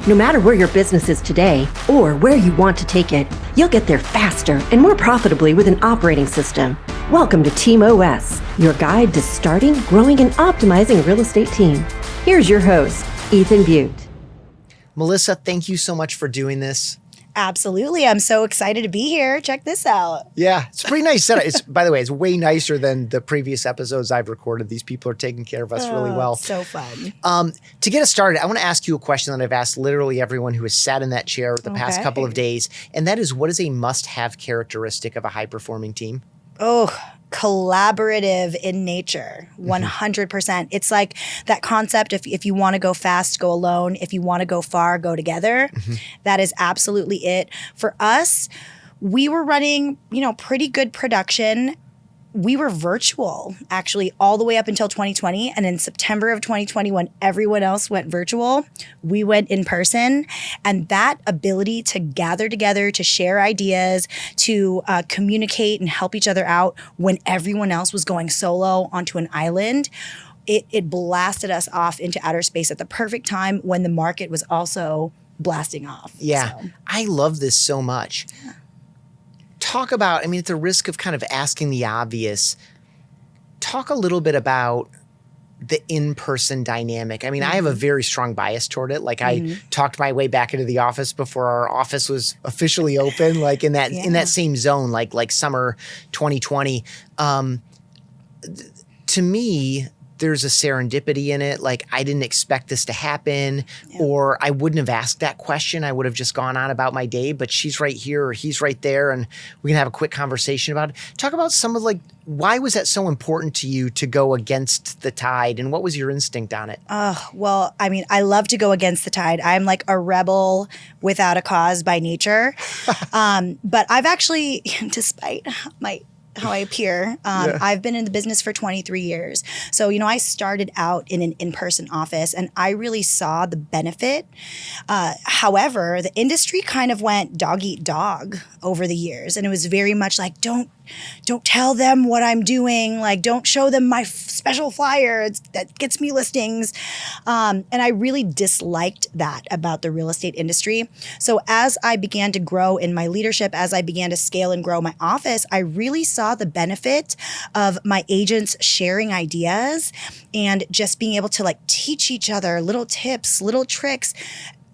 No matter where your business is today or where you want to take it, you'll get there faster and more profitably with an operating system. Welcome to Team OS, your guide to starting, growing, and optimizing a real estate team. Here's your host, Ethan Butte. Melissa, thank you so much for doing this. Absolutely. I'm so excited to be here. Check this out. Yeah, it's a pretty nice setup. By the way, it's way nicer than the previous episodes I've recorded. These people are taking care of us really well. So fun. To get us started, I want to ask you a question that I've asked literally everyone who has sat in that chair the past couple of days. And that is, what is a must-have characteristic of a high-performing team? Oh, collaborative in nature, 100%. It's like that concept, if you want to go fast, go alone. If you want to go far, go together. That is absolutely it. For us, we were running, pretty good production. We were virtual, actually, all the way up until 2020. And in September of 2020, when everyone else went virtual, we went in person. And that ability to gather together, to share ideas, to communicate and help each other out when everyone else was going solo onto an island, it blasted us off into outer space at the perfect time when the market was also blasting off. Yeah, so. I love this so much. Yeah. Talk about, at the risk of kind of asking the obvious, talk a little bit about the in-person dynamic. I have a very strong bias toward it. Like I talked my way back into the office before our office was officially open, like in that same zone, like summer 2020. To me, there's a serendipity in it. Like I didn't expect this to happen, or I wouldn't have asked that question. I would have just gone on about my day, but she's right here or he's right there, and we can have a quick conversation about it. Talk about some of why was that so important to you to go against the tide, and what was your instinct on it? Well, I love to go against the tide. I'm like a rebel without a cause by nature. But I've actually, despite how I appear. I've been in the business for 23 years. So, I started out in an in-person office and I really saw the benefit. However, the industry kind of went dog eat dog over the years. And it was very much like, don't tell them what I'm doing. Like, don't show them my special flyer that gets me listings. And I really disliked that about the real estate industry. So as I began to grow in my leadership, as I began to scale and grow my office, I really saw the benefit of my agents sharing ideas and just being able to teach each other little tips, little tricks,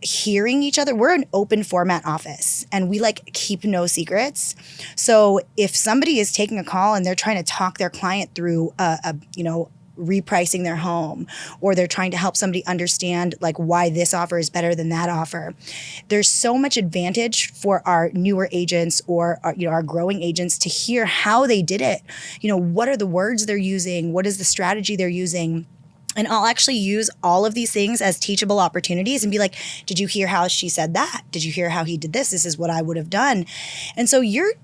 hearing each other. We're an open format office and we keep no secrets. So if somebody is taking a call and they're trying to talk their client through repricing their home, or they're trying to help somebody understand why this offer is better than that offer, there's so much advantage for our newer agents or our growing agents to hear how they did it. What are the words they're using? What is the strategy they're using? And I'll actually use all of these things as teachable opportunities and be like, did you hear how she said that? Did you hear how he did this? This is what I would have done. And so you're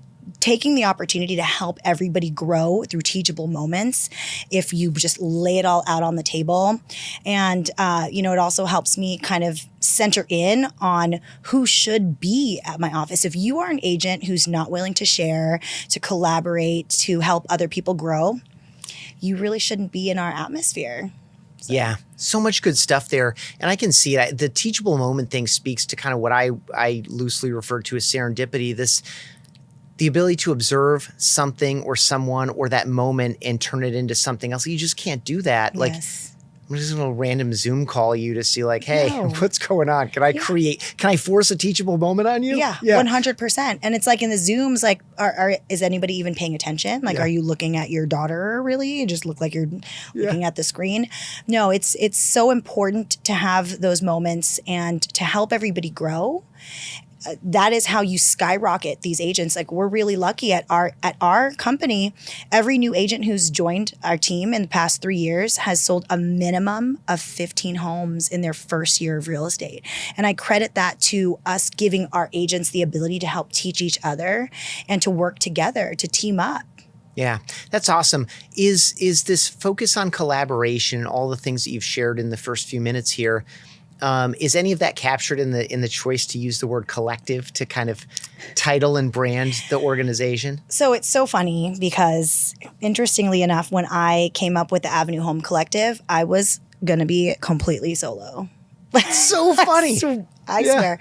taking the opportunity to help everybody grow through teachable moments if you just lay it all out on the table. And, it also helps me kind of center in on who should be at my office. If you are an agent who's not willing to share, to collaborate, to help other people grow, you really shouldn't be in our atmosphere. So. Yeah, so much good stuff there. And I can see it. The teachable moment thing speaks to kind of what I loosely refer to as serendipity, the ability to observe something or someone or that moment and turn it into something else. You just can't do that. Yes. I'm just going to random Zoom call you to see hey, what's going on? Can I force a teachable moment on you? Yeah. 100%. And it's in the Zooms, is anybody even paying attention? Are you looking at your daughter really? You just look like you're looking at the screen. No, it's so important to have those moments and to help everybody grow. That is how you skyrocket these agents. We're really lucky at our company. Every new agent who's joined our team in the past 3 years has sold a minimum of 15 homes in their first year of real estate. And I credit that to us giving our agents the ability to help teach each other and to work together, to team up. Yeah, that's awesome. Is this focus on collaboration, all the things that you've shared in the first few minutes here, is any of that captured in the choice to use the word collective to kind of title and brand the organization? So it's so funny because, interestingly enough, when I came up with the Avenue Home Collective, I was going to be completely solo. So funny. I swear.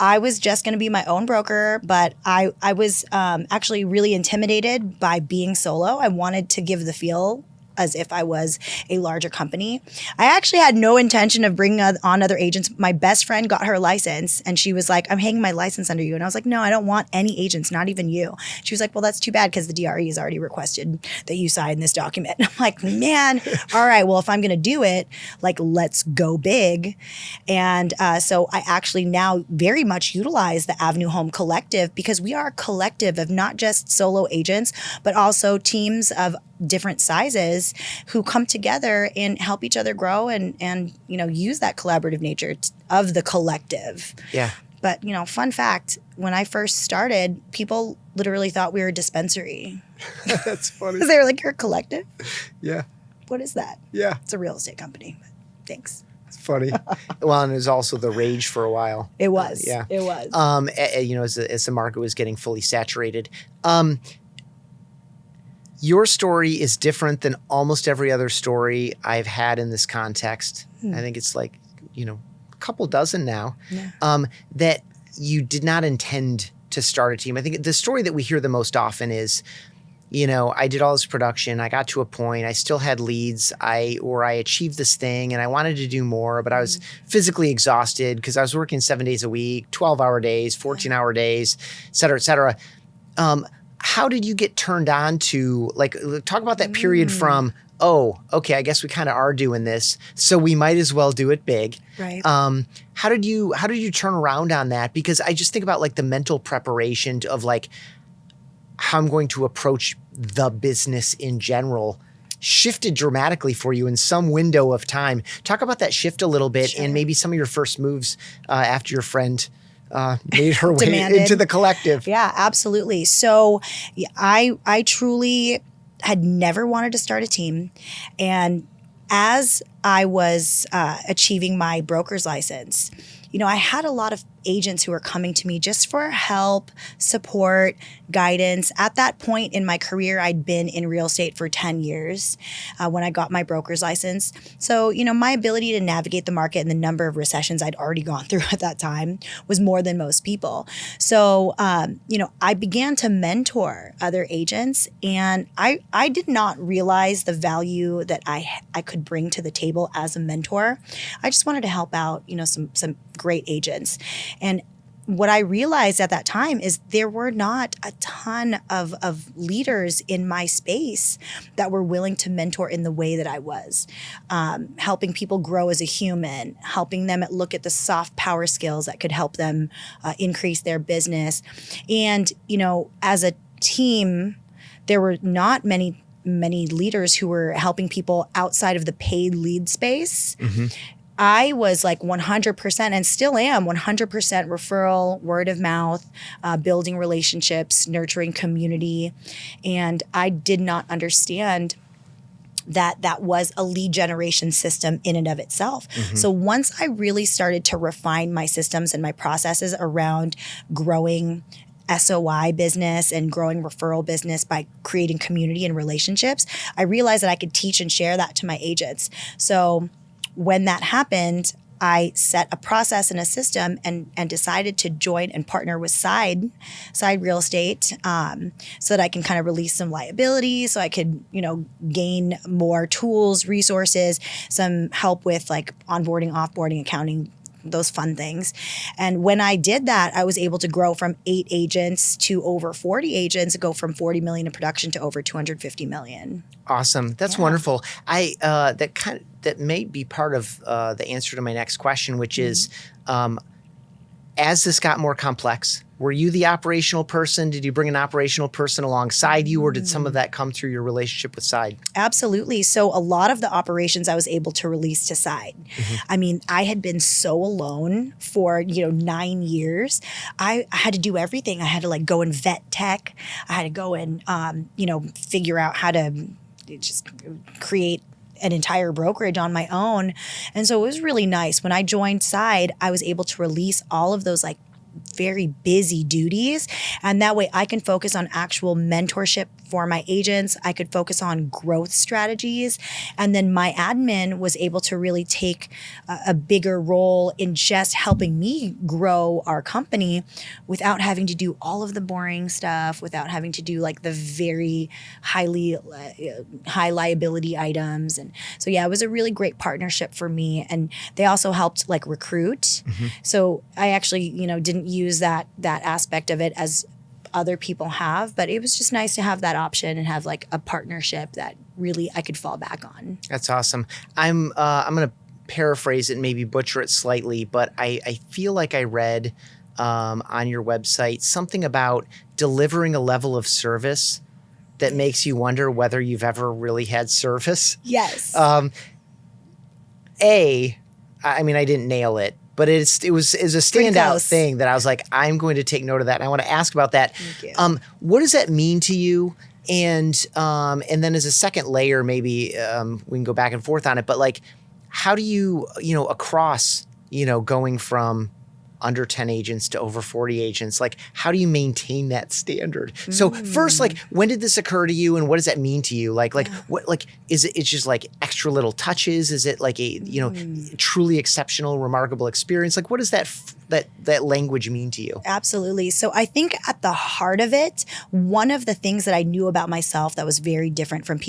I was just going to be my own broker, but I was actually really intimidated by being solo. I wanted to give the feel as if I was a larger company. I actually had no intention of bringing on other agents. My best friend got her license and she was like, I'm hanging my license under you. And I was like, no, I don't want any agents, not even you. She was like, well, that's too bad because the DRE has already requested that you sign this document. And I'm like, man, all right, well, if I'm going to do it, like, let's go big. And so I actually now very much utilize the Avenue Home Collective because we are a collective of not just solo agents, but also teams of different sizes who come together and help each other grow and use that collaborative nature of the collective. Yeah. But, fun fact, when I first started, people literally thought we were a dispensary. That's funny. Because they were like, you're a collective? Yeah. What is that? Yeah. It's a real estate company. Thanks. It's funny. Well, and it was also the rage for a while. It was. Yeah. It was. As the market was getting fully saturated. Your story is different than almost every other story I've had in this context. I think it's like, a couple dozen now, that you did not intend to start a team. I think the story that we hear the most often is, I did all this production. I got to a point. I still had leads. I achieved this thing and I wanted to do more, but I was physically exhausted because I was working 7 days a week, 12-hour days, 14-hour days, et cetera, et cetera. How did you get turned on to, talk about that period from, oh, okay, I guess we kind of are doing this, so we might as well do it big. Right. How did you turn around on that? Because I just think about the mental preparation of how I'm going to approach the business in general shifted dramatically for you in some window of time. Talk about that shift a little bit and maybe some of your first moves after your friend made her way into the collective. Yeah, absolutely. So I truly had never wanted to start a team. And as I was achieving my broker's license, I had a lot of agents who were coming to me just for help, support, guidance. At that point in my career, I'd been in real estate for 10 years when I got my broker's license. So, my ability to navigate the market and the number of recessions I'd already gone through at that time was more than most people. So, I began to mentor other agents, and I did not realize the value that I could bring to the table as a mentor. I just wanted to help out, some great agents. And what I realized at that time is there were not a ton of leaders in my space that were willing to mentor in the way that I was, helping people grow as a human, helping them look at the soft power skills that could help them increase their business. And, as a team, there were not many leaders who were helping people outside of the paid lead space. Mm-hmm. I was 100% and still am 100% referral, word of mouth, building relationships, nurturing community. And I did not understand that was a lead generation system in and of itself. Mm-hmm. So once I really started to refine my systems and my processes around growing SOI business and growing referral business by creating community and relationships, I realized that I could teach and share that to my agents. So when that happened, I set a process and a system and decided to join and partner with Side Real Estate so that I can kind of release some liability, so I could, gain more tools, resources, some help with onboarding, offboarding, accounting, those fun things. And when I did that, I was able to grow from 8 agents to over 40 agents, go from 40 million in production to over 250 million. Awesome. That's wonderful. That may be part of the answer to my next question, which is, as this got more complex, were you the operational person? Did you bring an operational person alongside you, or did some of that come through your relationship with Side? Absolutely. So a lot of the operations I was able to release to Side. Mm-hmm. I mean, I had been so alone for 9 years. I had to do everything. I had to go and vet tech. I had to go and figure out how to just create an entire brokerage on my own. And so it was really nice. When I joined Side, I was able to release all of those very busy duties. And that way I can focus on actual mentorship for my agents. I could focus on growth strategies. And then my admin was able to really take a bigger role in just helping me grow our company without having to do all of the boring stuff, without having to do like the very high liability items. And so, yeah, it was a really great partnership for me. And they also helped like recruit. So I actually, didn't use that aspect of it as other people have, but it was just nice to have that option and have like a partnership that really I could fall back on. That's awesome. I'm going to paraphrase it and maybe butcher it slightly, but I feel like I read on your website something about delivering a level of service that makes you wonder whether you've ever really had service. Yes. I didn't nail it, but it was a standout thing that I was like, I'm going to take note of that. And I want to ask about that. Thank you. What does that mean to you? And then as a second layer, maybe we can go back and forth on it. But like, how do you, across, going from under 10 agents to over 40 agents, like how do you maintain that standard? So first, like, when did this occur to you and what does that mean to you? Like what, like, is it's just like extra little touches? Is it like a, truly exceptional, remarkable experience? Like, what does that language mean to you? Absolutely. So I think at the heart of it, one of the things that I knew about myself that was very different from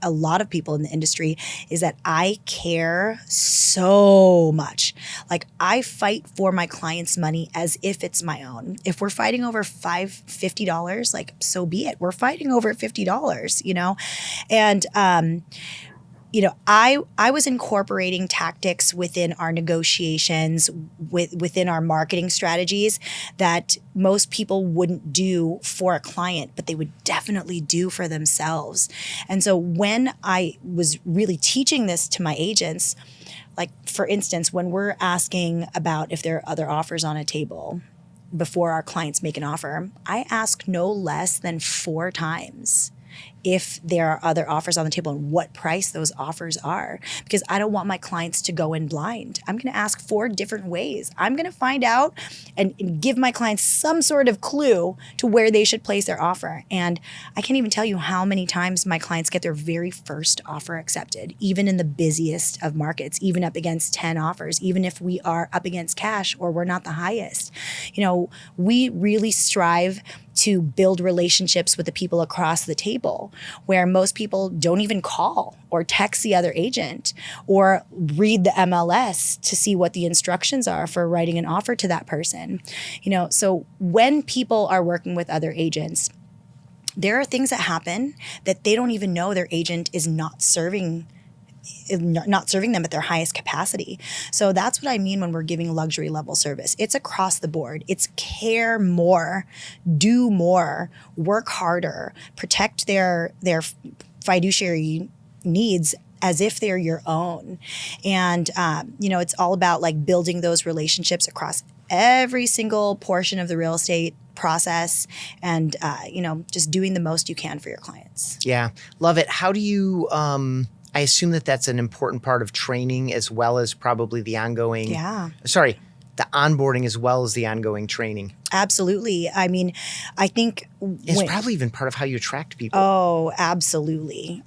a lot of people in the industry, is that I care so much. Like I fight for my clients' money as if it's my own. If we're fighting over $50, like so be it. We're fighting over $50, And I was incorporating tactics within our negotiations, within our marketing strategies that most people wouldn't do for a client, but they would definitely do for themselves. And so when I was really teaching this to my agents, like for instance, when we're asking about if there are other offers on a table before our clients make an offer, I ask no less than 4 times if there are other offers on the table and what price those offers are, because I don't want my clients to go in blind. I'm going to ask 4 different ways. I'm going to find out and give my clients some sort of clue to where they should place their offer. And I can't even tell you how many times my clients get their very first offer accepted, even in the busiest of markets, even up against 10 offers, even if we are up against cash or we're not the highest. We really strive to build relationships with the people across the table, where most people don't even call or text the other agent or read the MLS to see what the instructions are for writing an offer to that person. So when people are working with other agents, there are things that happen that they don't even know their agent is not serving them at their highest capacity. So that's what I mean when we're giving luxury level service. It's across the board. It's care more, do more, work harder, protect their fiduciary needs as if they're your own. And, it's all about like building those relationships across every single portion of the real estate process and, just doing the most you can for your clients. Yeah. Love it. How do you, I assume that's an important part of training as well as probably the ongoing, the onboarding as well as the ongoing training. Absolutely. I mean, I think it's probably even part of how you attract people. Oh, absolutely.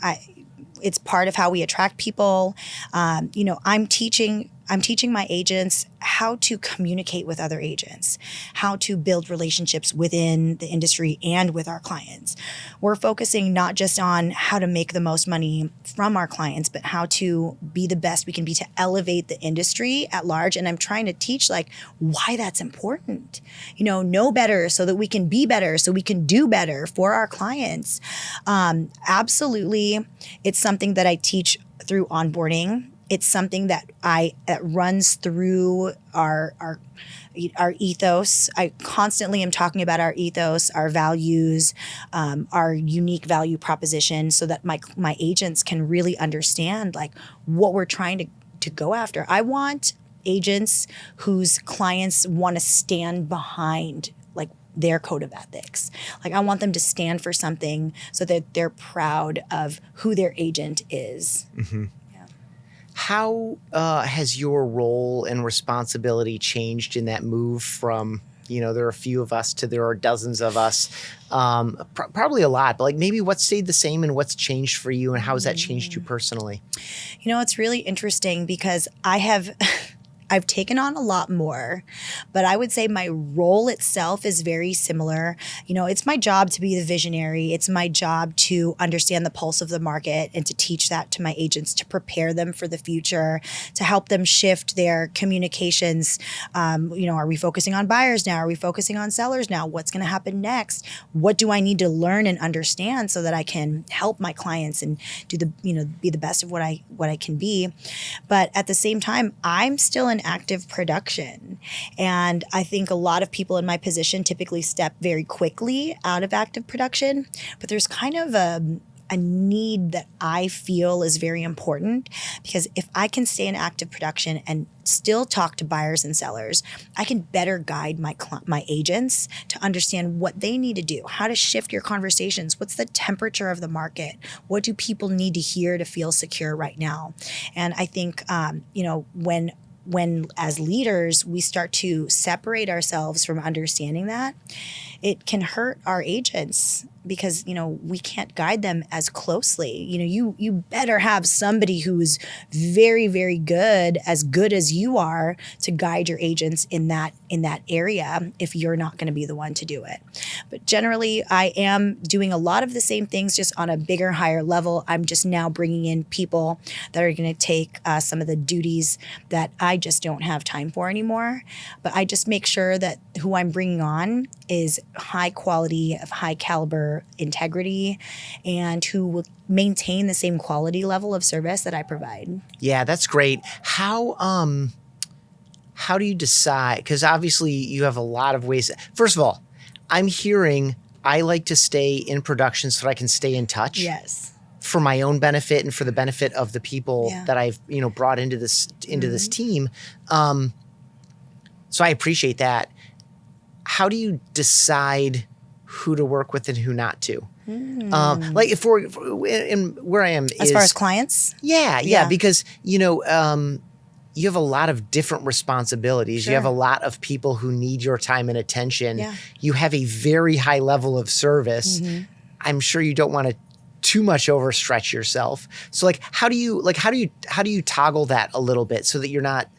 It's part of how we attract people. I'm teaching my agents how to communicate with other agents, how to build relationships within the industry and with our clients. We're focusing not just on how to make the most money from our clients, but how to be the best we can be to elevate the industry at large. And I'm trying to teach like why that's important. Know better so that we can be better, so we can do better for our clients. Absolutely. It's something that I teach through onboarding. It's something that runs through our ethos. I constantly am talking about our ethos, our values, our unique value proposition, so that my agents can really understand like what we're trying to go after. I want agents whose clients want to stand behind like their code of ethics. Like I want them to stand for something so that they're proud of who their agent is. Mm-hmm. How has your role and responsibility changed in that move from there are a few of us to there are dozens of us, probably a lot, but like maybe what stayed the same and what's changed for you and how has that changed you personally? It's really interesting because I've taken on a lot more, but I would say my role itself is very similar. It's my job to be the visionary. It's my job to understand the pulse of the market and to teach that to my agents, to prepare them for the future, to help them shift their communications. Are we focusing on buyers now? Are we focusing on sellers now? What's going to happen next? What do I need to learn and understand so that I can help my clients and be the best of what I can be? But at the same time, I'm still in active production. And I think a lot of people in my position typically step very quickly out of active production, but there's kind of a need that I feel is very important, because if I can stay in active production and still talk to buyers and sellers, I can better guide my agents to understand what they need to do, how to shift your conversations, what's the temperature of the market, what do people need to hear to feel secure right now. And I think, when as leaders, we start to separate ourselves from understanding that, it can hurt our agents because, we can't guide them as closely. You better have somebody who's very, very good as you are to guide your agents in that area if you're not going to be the one to do it. But generally, I am doing a lot of the same things, just on a bigger, higher level. I'm just now bringing in people that are going to take some of the duties that I just don't have time for anymore. But I just make sure that who I'm bringing on is high quality, of high caliber integrity, and who will maintain the same quality level of service that I provide. Yeah, that's great. How do you decide? Because obviously you have a lot of ways. First of all, I'm hearing I like to stay in production so that I can stay in touch. Yes. For my own benefit and for the benefit of the people that I've brought into this this team. So I appreciate that. How do you decide who to work with and who not to? Like if we're in where I am, as far as clients, yeah, because you have a lot of different responsibilities. Sure. You have a lot of people who need your time and attention. Yeah. You have a very high level of service. Mm-hmm. I'm sure you don't want to too much overstretch yourself. So how do you toggle that a little bit so that you're not,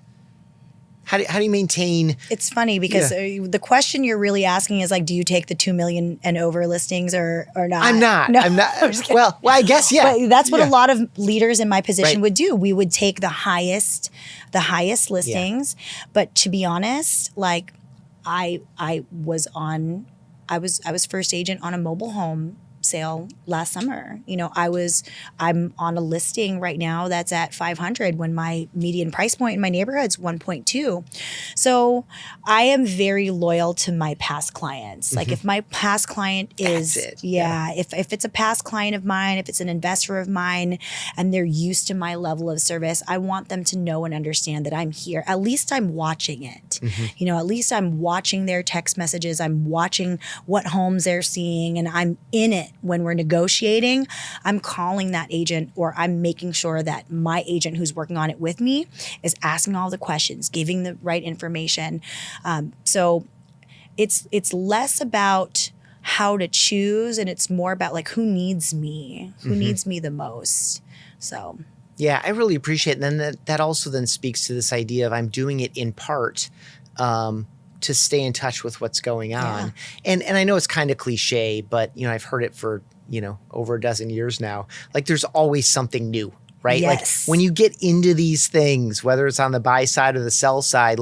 how do you maintain? It's funny because the question you're really asking is do you take the 2 million and over listings or not? I'm not. No, I'm not. Well, I guess, yeah. But that's what a lot of leaders in my position would do. We would take the highest listings. Yeah. But to be honest, I was first agent on a mobile home sale last summer. I'm on a listing right now that's at 500 when my median price point in my neighborhood's 1.2. So I am very loyal to my past clients. Mm-hmm. If my past client is, if it's a past client of mine, if it's an investor of mine and they're used to my level of service, I want them to know and understand that I'm here. At least I'm watching it. Mm-hmm. At least I'm watching their text messages. I'm watching what homes they're seeing and I'm in it. When we're negotiating, I'm calling that agent, or I'm making sure that my agent who's working on it with me is asking all the questions, giving the right information. So it's less about how to choose, and it's more about who needs me, who mm-hmm. needs me the most. So yeah, I really appreciate it. And then that also then speaks to this idea of I'm doing it in part to stay in touch with what's going on. Yeah. And I know it's kind of cliche, but I've heard it for, over a dozen years now. There's always something new, right? Yes. When you get into these things, whether it's on the buy side or the sell side,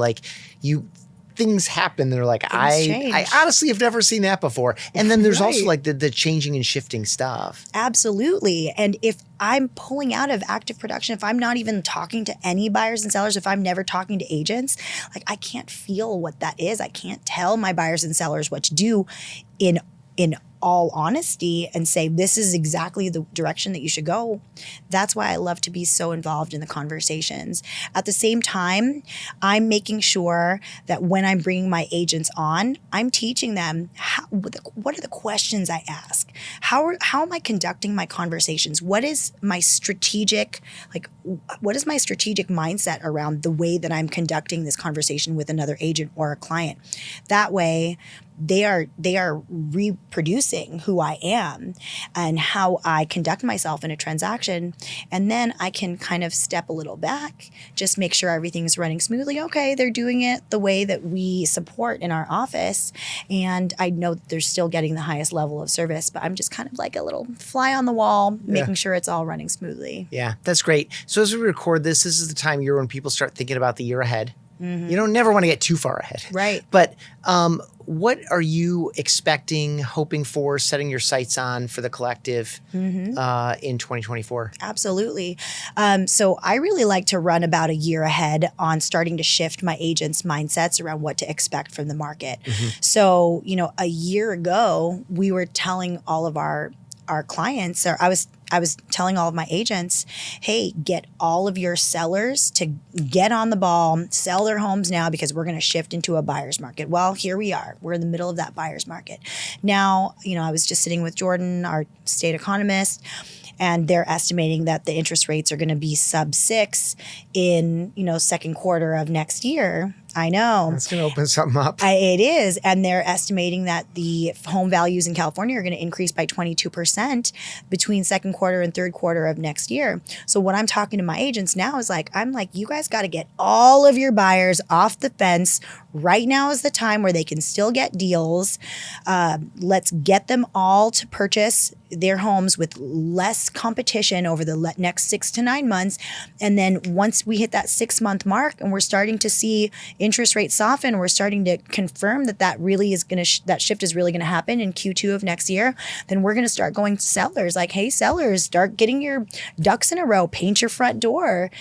things happen. They're I honestly have never seen that before. And then there's also the changing and shifting stuff. Absolutely. And if I'm pulling out of active production, if I'm not even talking to any buyers and sellers, if I'm never talking to agents, I can't feel what that is. I can't tell my buyers and sellers what to do in all honesty and say, this is exactly the direction that you should go. That's why I love to be so involved in the conversations. At the same time, I'm making sure that when I'm bringing my agents on, I'm teaching them what are the questions I ask? How am I conducting my conversations? What is my strategic mindset around the way that I'm conducting this conversation with another agent or a client? That way, they are reproducing who I am and how I conduct myself in a transaction. And then I can kind of step a little back, just make sure everything's running smoothly. Okay, they're doing it the way that we support in our office. And I know that they're still getting the highest level of service, but I'm just kind of like a little fly on the wall, making sure it's all running smoothly. Yeah, that's great. So as we record this is the time of year when people start thinking about the year ahead. Mm-hmm. You don't never want to get too far ahead. Right. But what are you expecting, hoping for, setting your sights on for the collective in 2024? Absolutely. So I really like to run about a year ahead on starting to shift my agents' mindsets around what to expect from the market. Mm-hmm. So, a year ago, we were telling all of our clients, or I was telling all of my agents, hey, get all of your sellers to get on the ball, sell their homes now because we're going to shift into a buyer's market. Well, here we are. We're in the middle of that buyer's market. Now, I was just sitting with Jordan, our state economist, and they're estimating that the interest rates are going to be sub 6 in, second quarter of next year. I know. That's going to open something up. It is. And they're estimating that the home values in California are going to increase by 22% between second quarter and third quarter of next year. So what I'm talking to my agents now is you guys got to get all of your buyers off the fence. Right now is the time where they can still get deals. Let's get them all to purchase their homes with less competition over the next 6 to 9 months. And then once we hit that 6-month mark and we're starting to see interest rates soften, we're starting to confirm that really is going to that shift is really going to happen in Q2 of next year. Then we're going to start going to sellers like, hey, sellers, start getting your ducks in a row, paint your front door,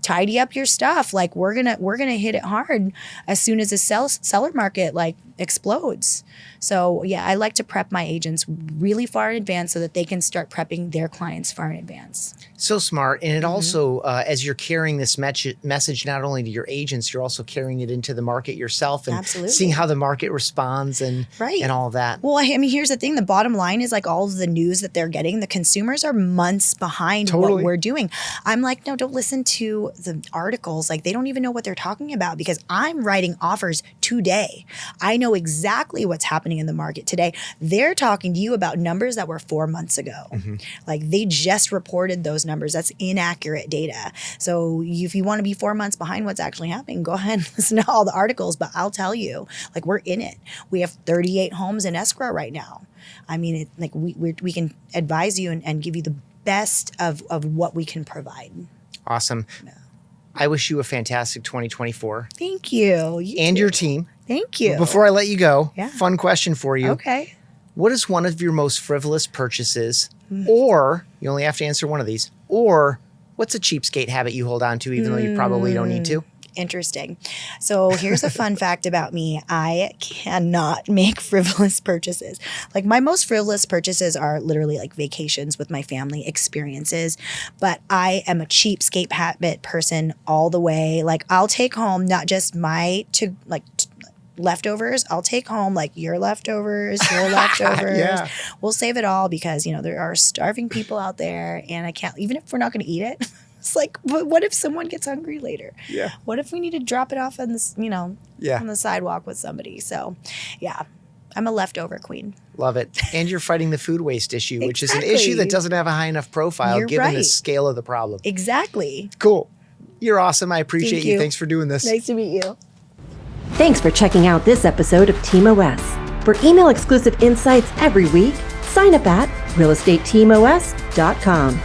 tidy up your stuff. We're gonna hit it hard as soon as the seller market explodes. So yeah, I like to prep my agents really far in advance so that they can start prepping their clients far in advance. So smart. And it also, as you're carrying this message not only to your agents, you're also carrying it into the market yourself and seeing how the market responds and all of that. Well, here's the thing. The bottom line is all of the news that they're getting, the consumers are months behind what we're doing. I'm like, no, don't listen to the articles. They don't even know what they're talking about because I'm writing offers today. I know exactly what's happening in the market today. They're talking to you about numbers that were 4 months ago. Mm-hmm. They just reported those numbers. That's inaccurate data. So if you want to be 4 months behind what's actually happening, go ahead and listen to all the articles. But I'll tell you, we're in it. We have 38 homes in escrow right now. I mean, we can advise you and give you the best of what we can provide. Awesome. Yeah. I wish you a fantastic 2024. Thank you. And your team. Thank you. Before I let you go, fun question for you. Okay. What is one of your most frivolous purchases? Or, you only have to answer one of these, or what's a cheapskate habit you hold on to even though you probably don't need to? Interesting. So here's a fun fact about me. I cannot make frivolous purchases. My most frivolous purchases are literally vacations with my family, experiences. But I am a cheapskate habit person all the way. I'll take home not just my leftovers. I'll take home your leftovers, your leftovers. Yeah. We'll save it all because, there are starving people out there and I can't, even if we're not going to eat it. It's what if someone gets hungry later? Yeah. What if we need to drop it off on this, on the sidewalk with somebody? So, yeah, I'm a leftover queen. Love it. And you're fighting the food waste issue, which is an issue that doesn't have a high enough profile given the scale of the problem. Exactly. Cool. You're awesome. I appreciate you. Thanks for doing this. Nice to meet you. Thanks for checking out this episode of Team OS. For email exclusive insights every week, sign up at realestateteamos.com.